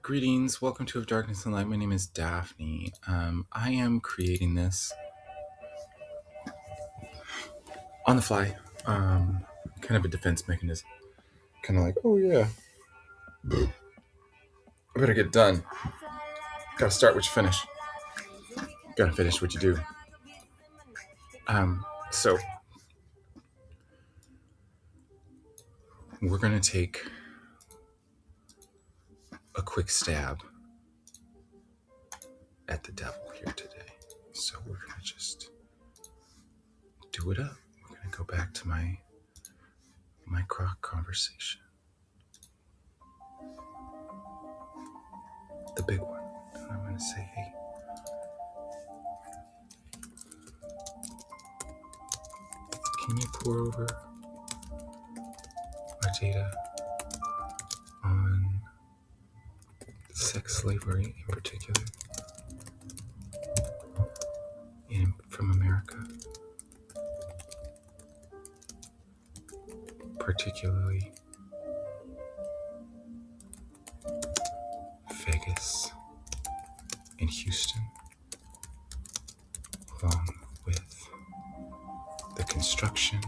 Greetings, welcome to Of Darkness and Light. My name is Daphne. I am creating this on the fly, kind of a defense mechanism. Kind of like, oh yeah, I better get done. Gotta start what you finish. Gotta finish what you do. So we're gonna take a quick stab at the devil here today. So we're gonna just do it up. We're gonna go back to my croc conversation. The big one. And I'm gonna say, hey, can you pour over our data on sex slavery in particular from America, particularly Vegas and Houston, along with the construction,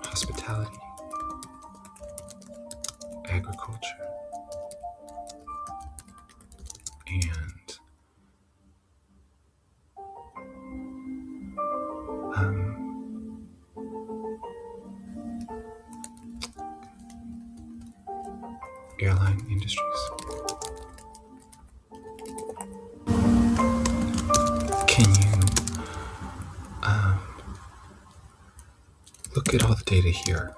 hospitality, agriculture, and airline industries. Can you look at all the data here?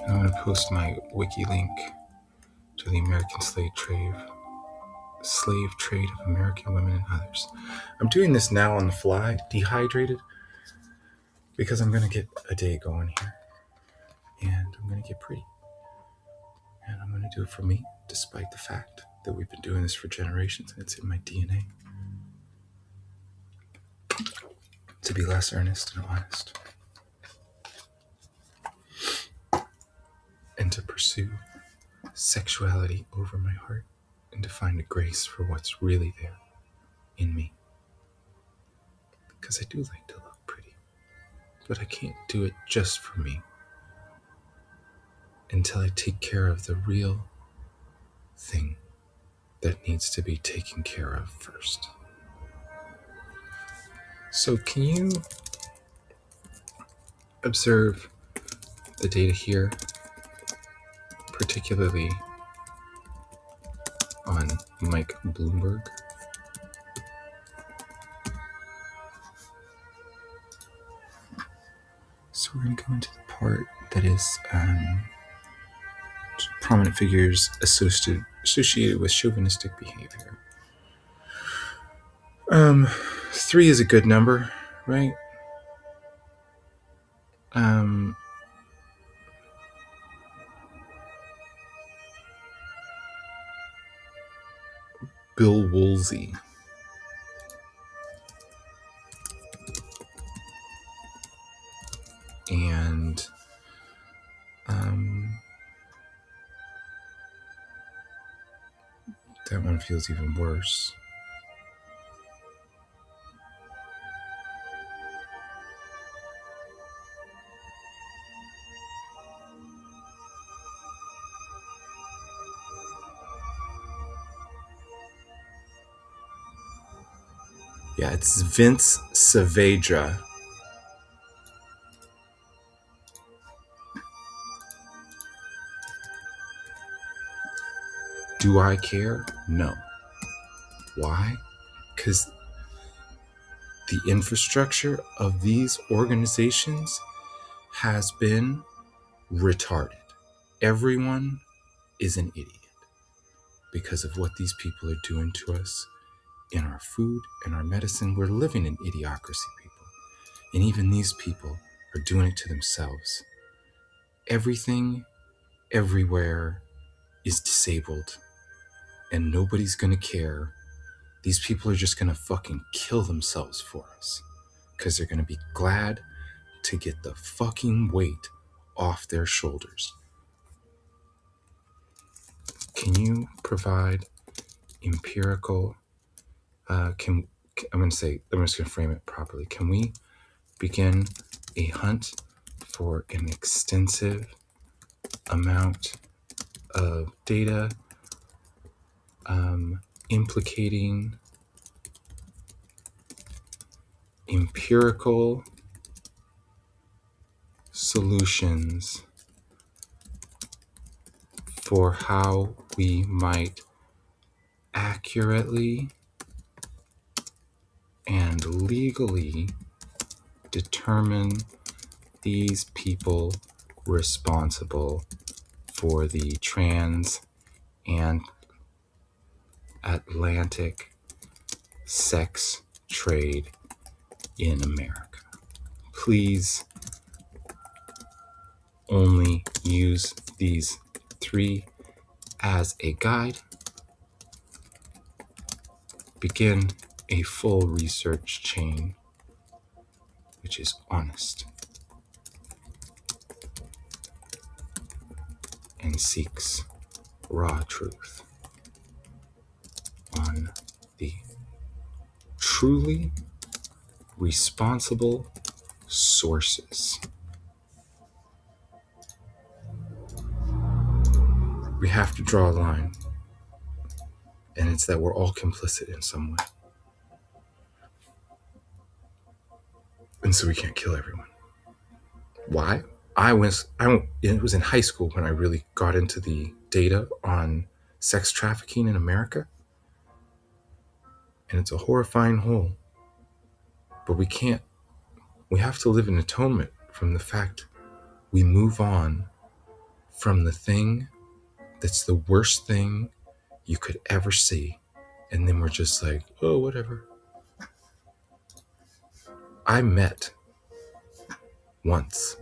And I'm going to post my wiki link to the American slave trade of American women and others. I'm doing this now on the fly, dehydrated, because I'm going to get a day going here. And I'm going to get pretty. And I'm going to do it for me, despite the fact that we've been doing this for generations and it's in my DNA. To be less earnest and honest. And to pursue sexuality over my heart. And to find a grace for what's really there in me. Because I do like to look pretty. But I can't do it just for me. Until I take care of the real thing that needs to be taken care of first. So can you observe the data here, particularly on Mike Bloomberg? So we're going to go into the part that is prominent figures associated with chauvinistic behavior. 3 is a good number, right? Bill Woolsey. And that one feels even worse. Yeah, it's Vince Saavedra. Do I care? No. Why? Because the infrastructure of these organizations has been retarded. Everyone is an idiot because of what these people are doing to us in our food and our medicine. We're living in idiocracy, people. And even these people are doing it to themselves. Everything, everywhere is disabled. And nobody's gonna care. These people are just gonna fucking kill themselves for us. because they're going to be glad to get the fucking weight off their shoulders. Can you provide empirical, I'm going to frame it properly. Can we begin a hunt for an extensive amount of data implicating empirical solutions for how we might accurately and legally determine these people responsible for the transatlantic sex trade in America. Please only use these 3 as a guide. Begin a full research chain which is honest and seeks raw truth on the truly responsible sources. We have to draw a line, and it's that we're all complicit in some way. And so we can't kill everyone. Why? It was in high school when I really got into the data on sex trafficking in America. And it's a horrifying whole. But we have to live in atonement from the fact we move on from the thing that's the worst thing you could ever see. And then we're just like, oh, whatever. I met once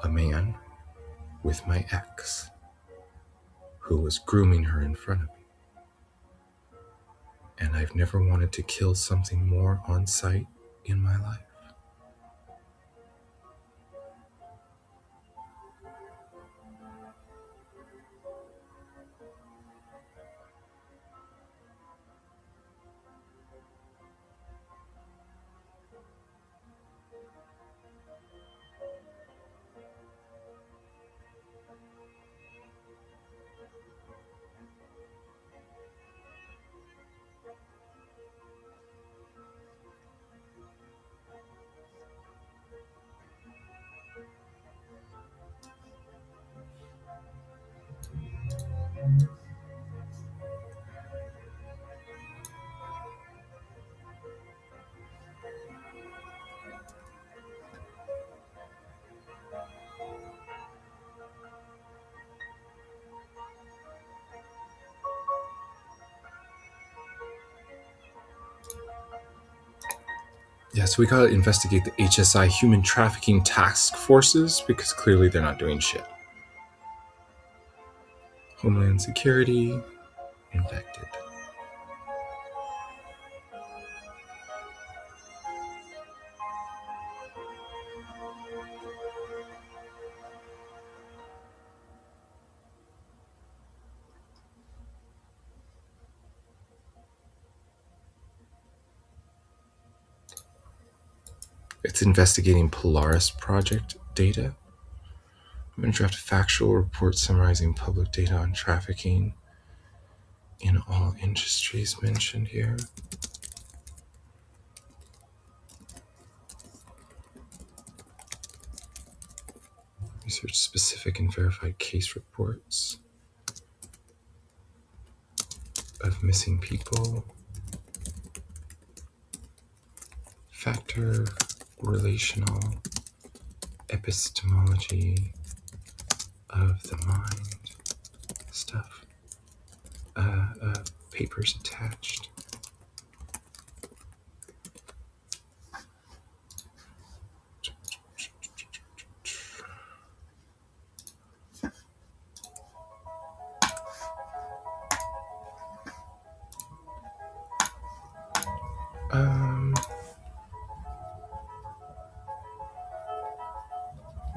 a man with my ex who was grooming her in front of me. And I've never wanted to kill something more on sight in my life. Yeah, so we gotta investigate the HSI human trafficking task forces because clearly they're not doing shit. Homeland Security, infected. It's investigating Polaris project data. I'm going to draft a factual report summarizing public data on trafficking in all industries mentioned here. Research specific and verified case reports of missing people. Factor relational epistemology of the mind stuff. Papers attached.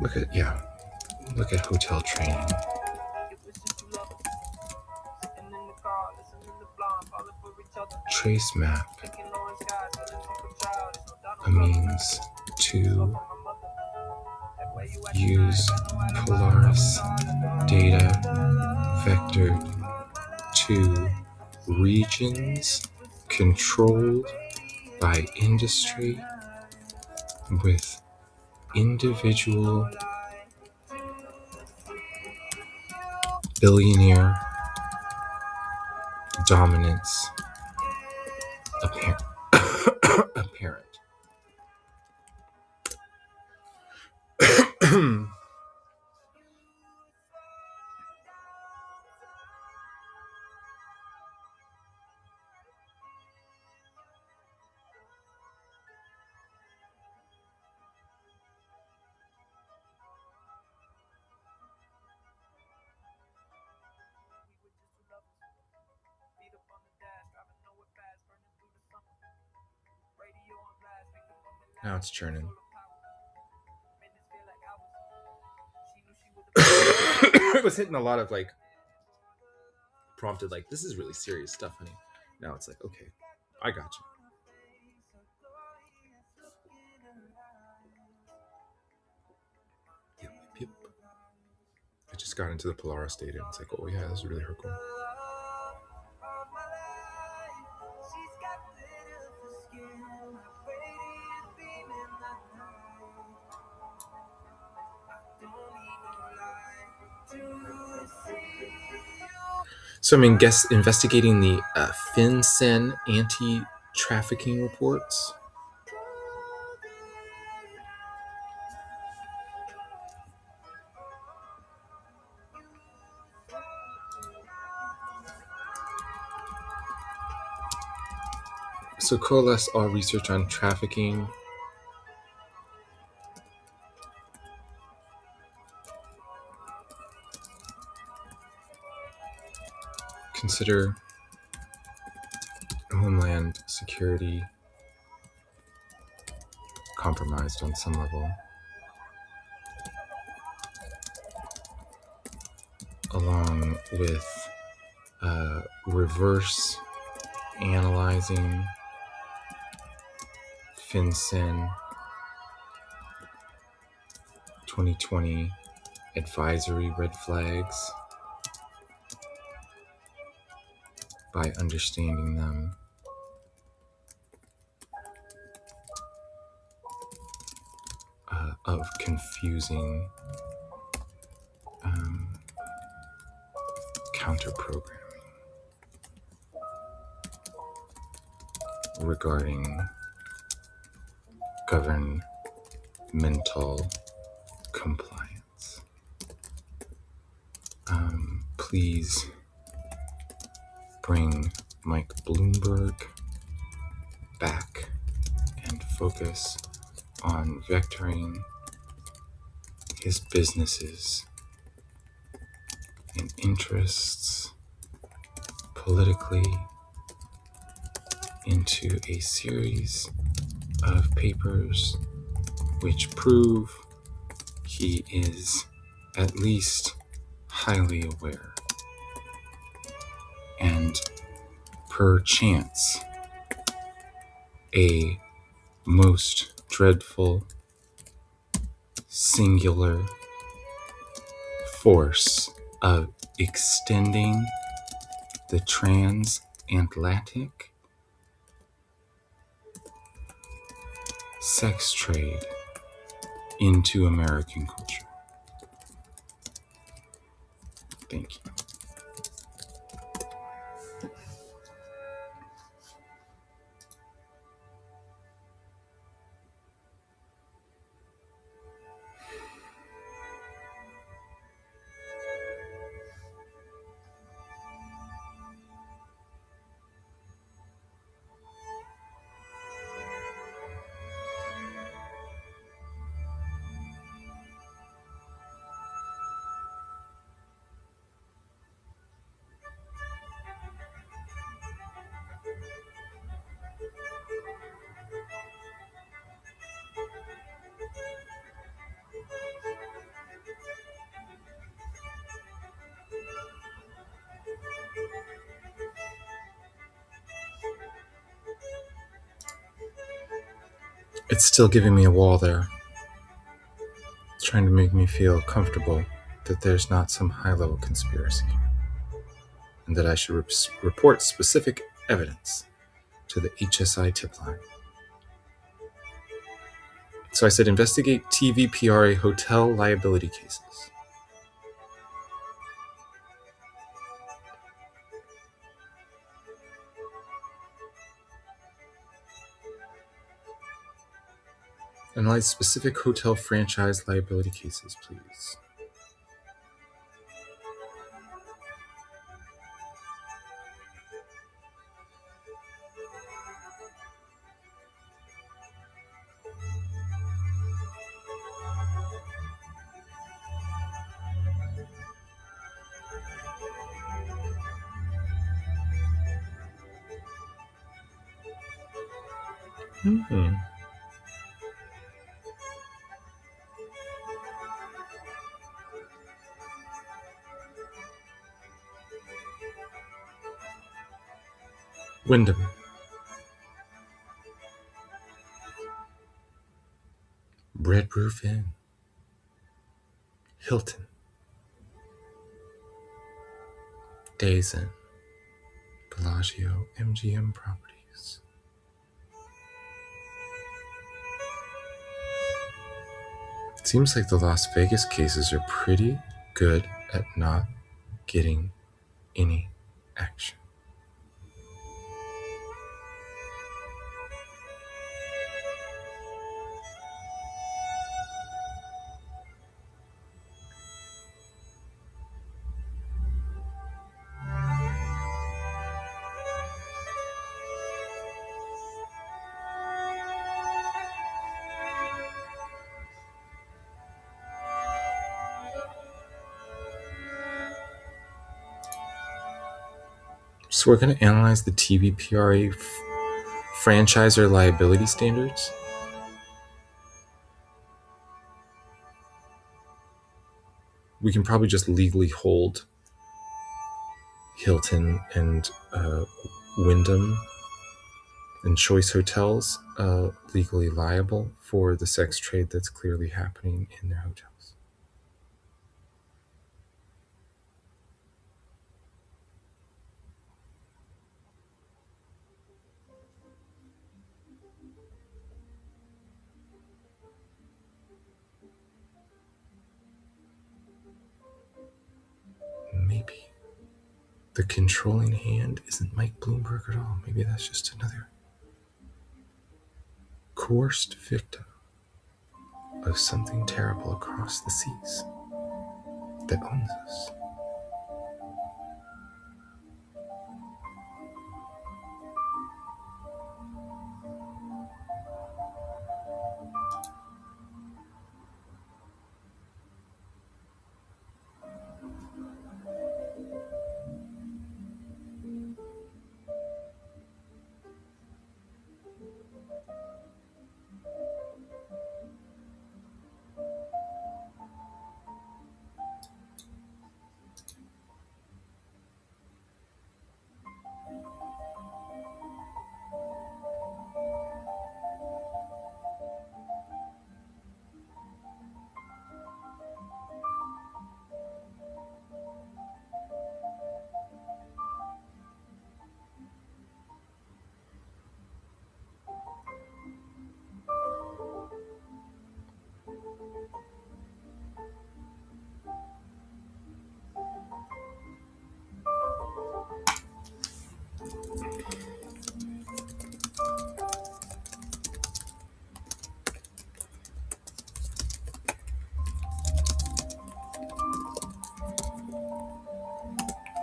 Look at hotel training. Trace map, a means to use Polaris data vectored to regions controlled by industry with individual billionaire dominance apparent. Now it's churning. It was hitting a lot of like prompted like, this is really serious stuff, honey. Now it's like, okay, I got you. Yep. I just got into the Polaris data and it's like, oh yeah, this is really cool. So I'm investigating the FinCEN anti-trafficking reports. So coalesce all research on trafficking. Consider homeland security compromised on some level, along with reverse analyzing FinCEN 2020 advisory red flags by understanding them. Of confusing counter-programming regarding governmental compliance. Please bring Mike Bloomberg back and focus on vectoring his businesses and interests politically into a series of papers which prove he is at least highly aware and perchance a most dreadful singular force of extending the transatlantic sex trade into American culture. Thank you. It's still giving me a wall there. It's trying to make me feel comfortable that there's not some high-level conspiracy and that I should report specific evidence to the HSI tip line. So I said, investigate TVPRA hotel liability cases. Analyze specific hotel franchise liability cases, please. Mm-hmm. Wyndham, Red Roof Inn, Hilton, Days Inn, Bellagio, MGM Properties. It seems like the Las Vegas cases are pretty good at not getting any action. So we're going to analyze the TVPRA franchisor liability standards. We can probably just legally hold Hilton and Wyndham and Choice Hotels legally liable for the sex trade that's clearly happening in their hotels. Maybe the controlling hand isn't Mike Bloomberg at all. Maybe that's just another coerced victim of something terrible across the seas that owns us.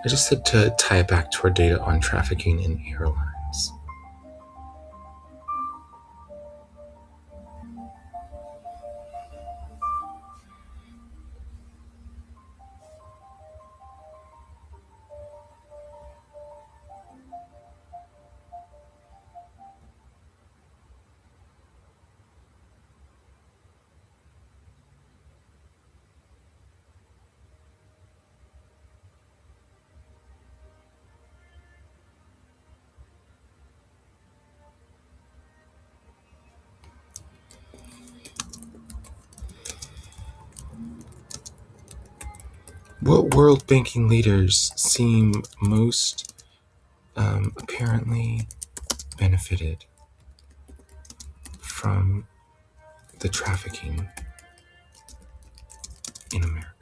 I just said to tie it back to our data on trafficking in airlines. What world banking leaders seem most apparently benefited from the trafficking in America?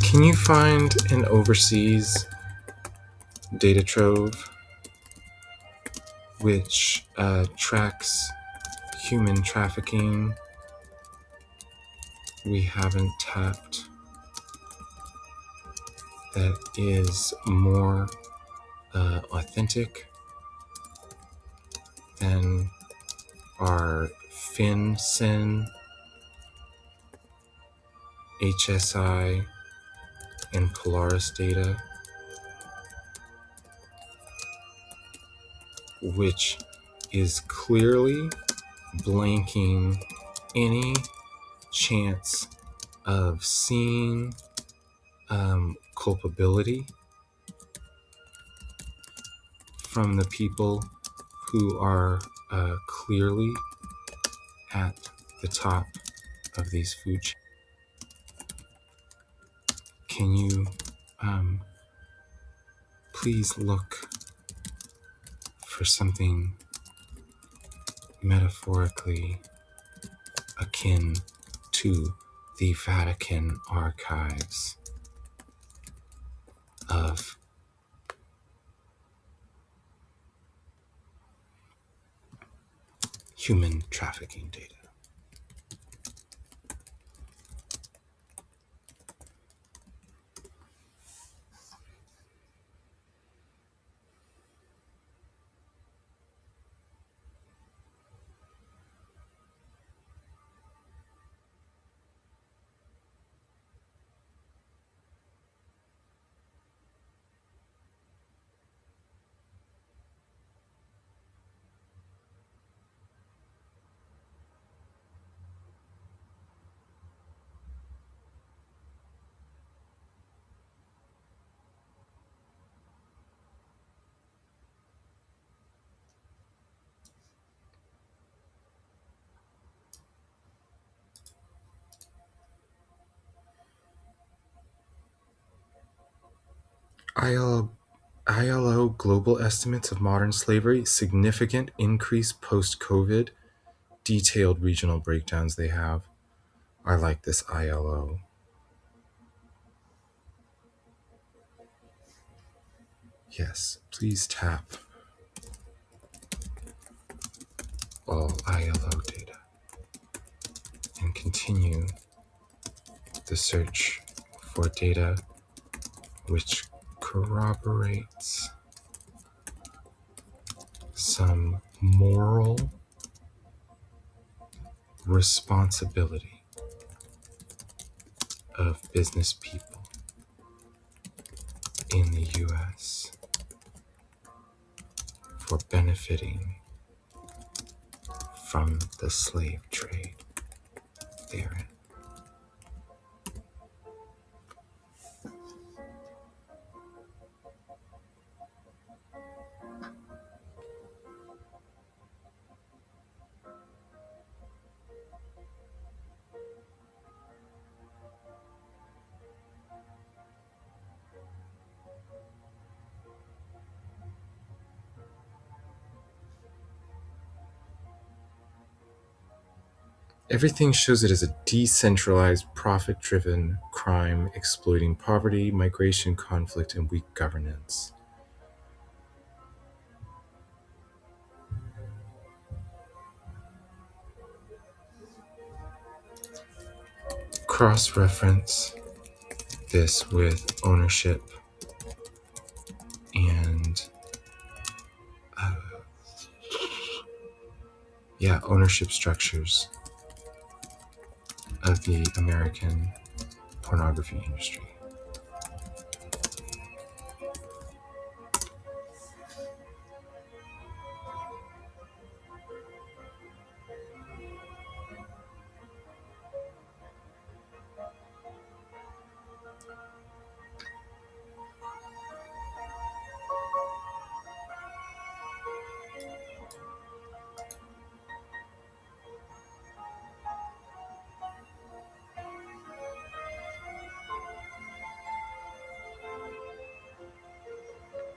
Can you find an overseas data trove which tracks human trafficking we haven't tapped that is more authentic than our FinCEN, HSI, and Polaris data, which is clearly blanking any chance of seeing culpability from the people who are clearly at the top of these food chains. Can you please look for something metaphorically akin to the Vatican archives of human trafficking data? ILO global estimates of modern slavery, significant increase post-COVID, detailed regional breakdowns they have. I like this ILO. Yes, please tap all ILO data and continue the search for data which corroborates some moral responsibility of business people in the US for benefiting from the slave trade therein. Everything shows it as a decentralized, profit-driven crime exploiting poverty, migration, conflict, and weak governance. cross-reference this with ownership and ownership structures of the American pornography industry.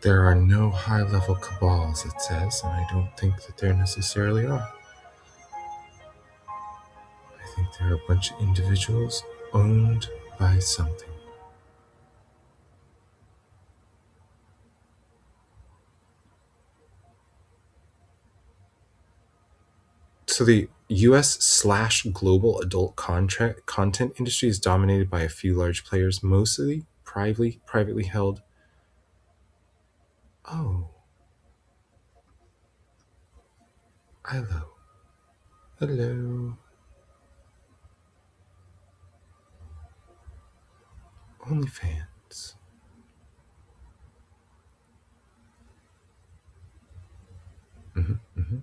There are no high-level cabals, it says, and I don't think that there necessarily are. I think there are a bunch of individuals owned by something. So the US/global adult content industry is dominated by a few large players, mostly privately held. Oh, hello. Hello. OnlyFans. Mm-hmm.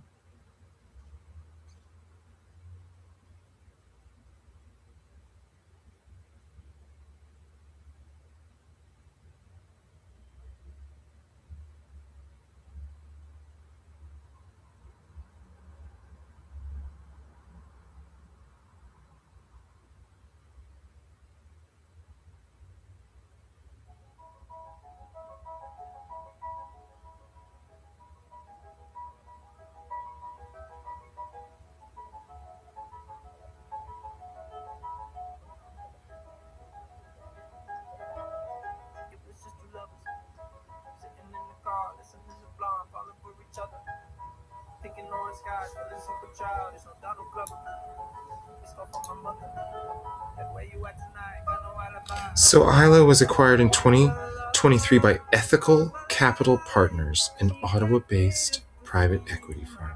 So Isla was acquired in 2023 by Ethical Capital Partners, an Ottawa-based private equity firm.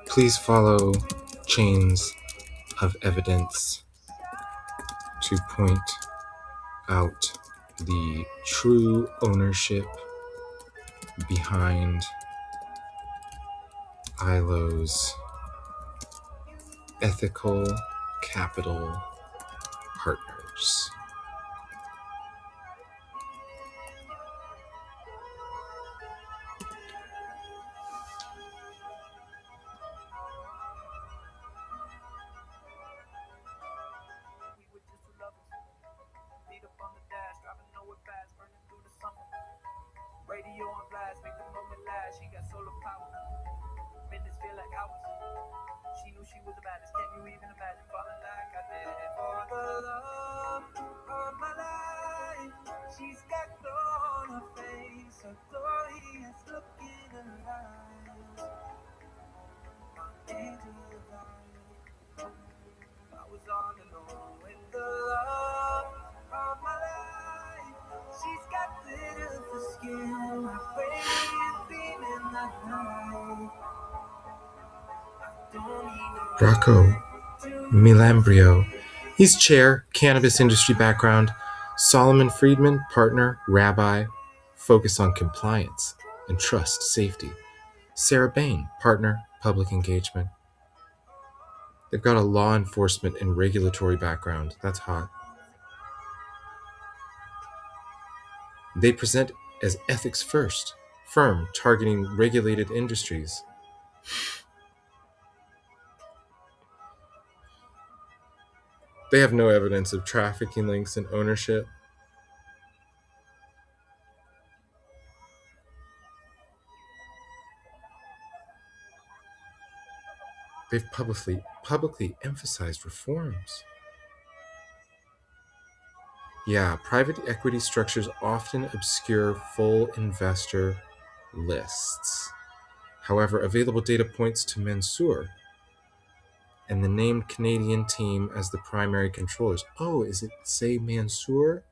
Please follow chains of evidence to point out the true ownership behind ILO's Ethical Capital Partners. Rocco Milambrio. He's chair, cannabis industry background. Solomon Friedman, partner, rabbi, focus on compliance and trust safety. Sarah Bain, partner, public engagement. They've got a law enforcement and regulatory background. That's hot. They present as ethics first, firm targeting regulated industries. They have no evidence of trafficking links and ownership. They've publicly emphasized reforms. Yeah, private equity structures often obscure full investor lists. However, available data points to Mansour and the named Canadian team as the primary controllers. Oh, is it say Mansour?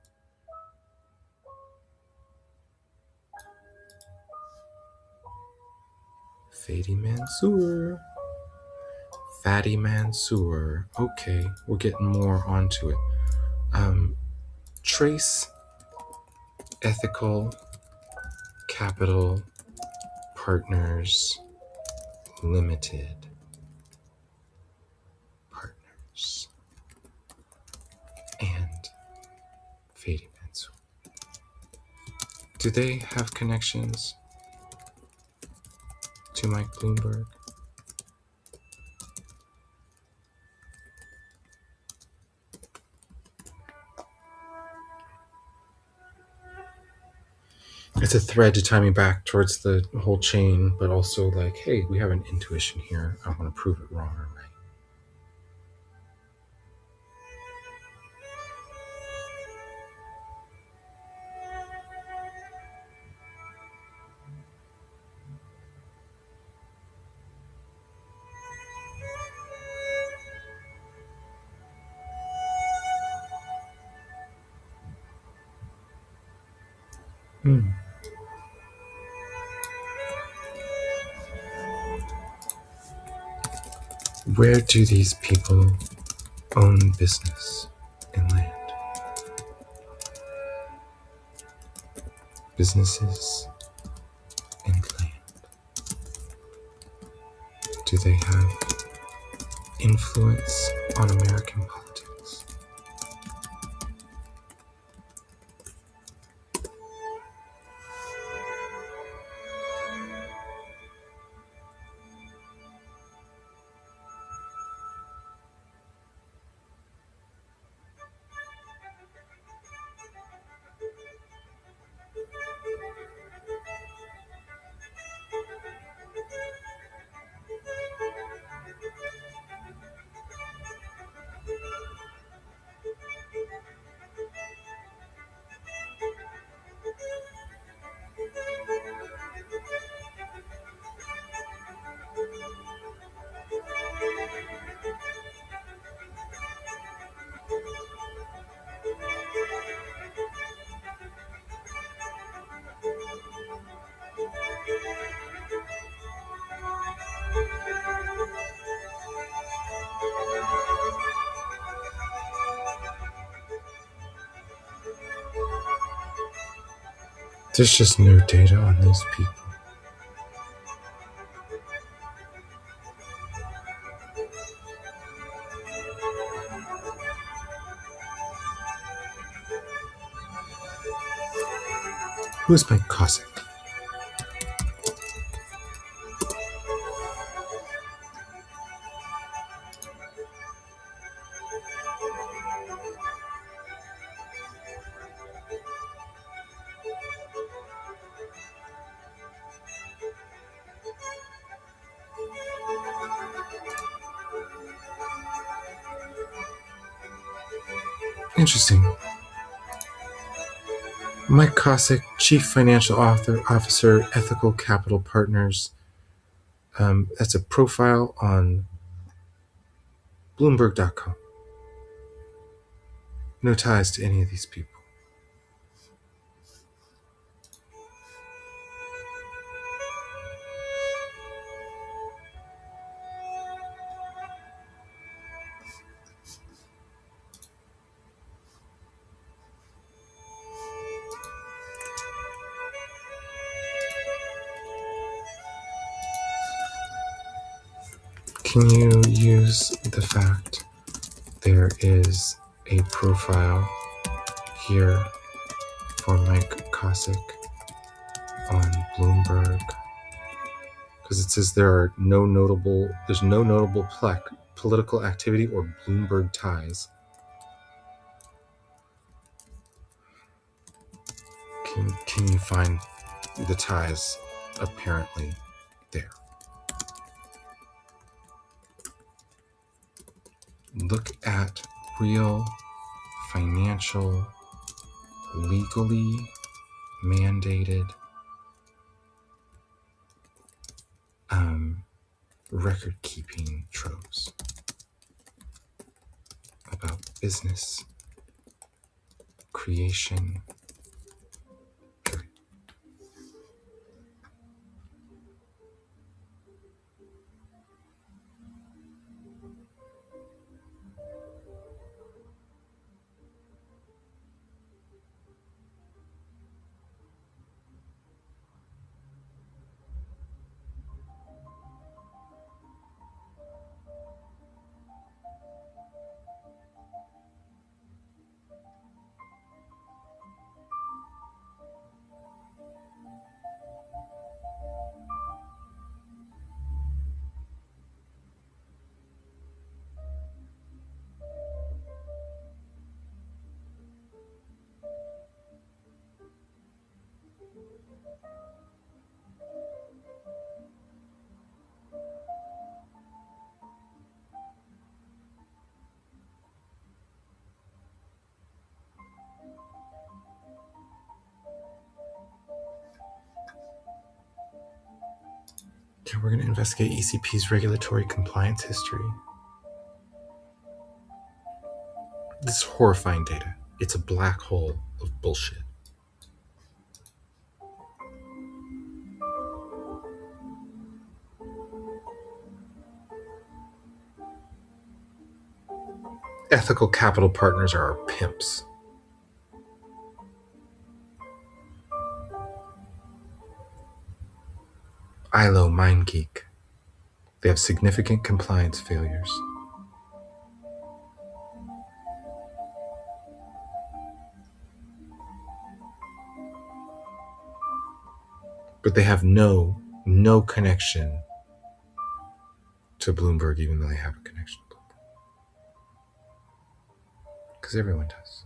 Fatty Mansour. Fatty Mansour. Okay, we're getting more onto it. Trace Ethical Capital Partners Limited. Partners. And Fatty Mansour. Do they have connections to Mike Bloomberg? It's a thread to tie me back towards the whole chain, but also like, hey, we have an intuition here. I want to prove it wrong or right. Where do these people own business and land? Businesses and land. Do they have influence on American politics? There's just no data on these people. Who is Mike Cossack? Interesting. Mike Cossack, Chief Financial Officer, Ethical Capital Partners. That's a profile on Bloomberg.com. No ties to any of these people. Can you use the fact there is a profile here for Mike Cossack on Bloomberg? Because it says there's no notable political activity or Bloomberg ties. Can you find the ties apparently there? Look at real financial, legally mandated record keeping troves about business creation. Okay, we're going to investigate ECP's regulatory compliance history. This is horrifying data. It's a black hole of bullshit. Ethical capital partners are our pimps. ILO MindGeek. They have significant compliance failures. But they have no connection to Bloomberg, even though they have a connection to Bloomberg. Because everyone does.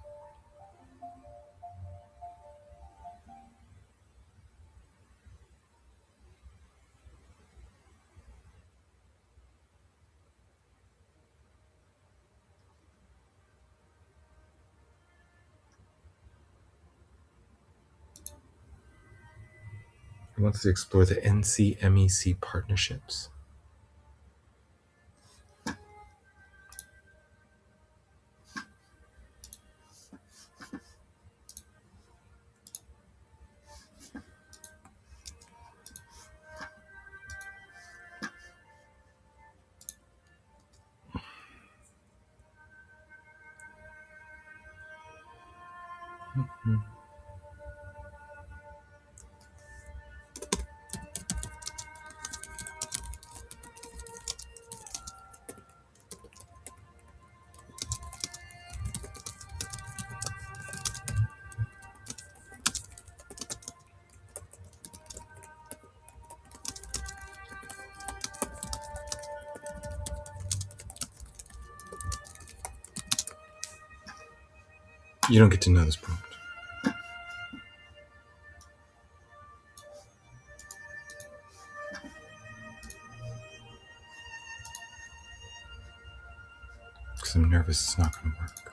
He wants to explore the NCMEC partnerships. Mm-hmm. You don't get to know this prompt. Because I'm nervous it's not going to work.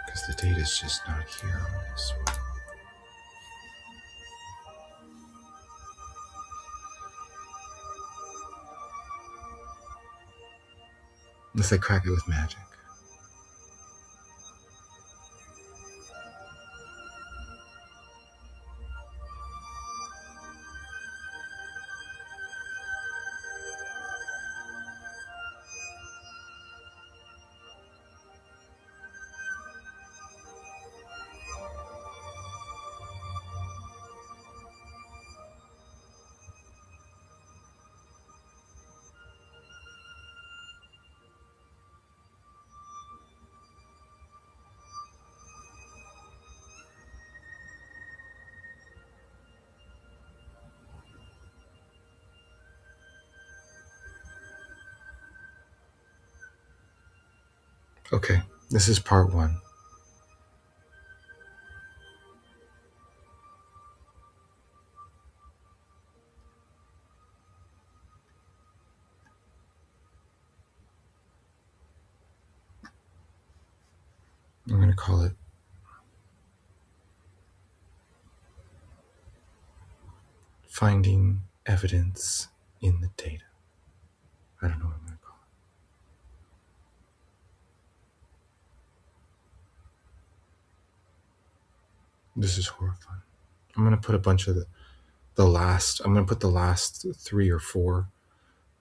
Because the data's just not here on this one. Unless I crack it with magic. Okay, this is part one. call it? Finding evidence in the data. I don't know what I'm going to call it. This is horrifying. I'm going to put a bunch of the last, I'm going to put the last 3 or 4,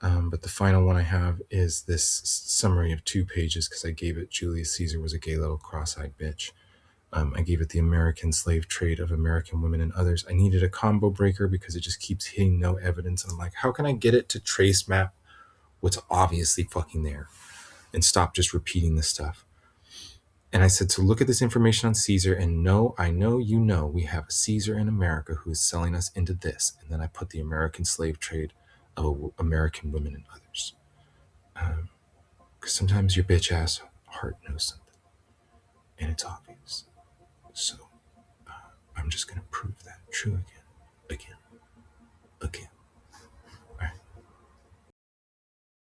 but the final one I have is this summary of 2 pages because I gave it Julius Caesar was a gay little cross-eyed bitch. I gave it the American slave trade of American women and others. I needed a combo breaker because it just keeps hitting no evidence. And I'm like, how can I get it to trace map what's obviously fucking there and stop just repeating this stuff? And I said, so look at this information on Caesar and no, I know you know we have a Caesar in America who is selling us into this. And then I put the American slave trade of American women and others. Because sometimes your bitch ass heart knows something. And it's obvious. So I'm just going to prove that true again.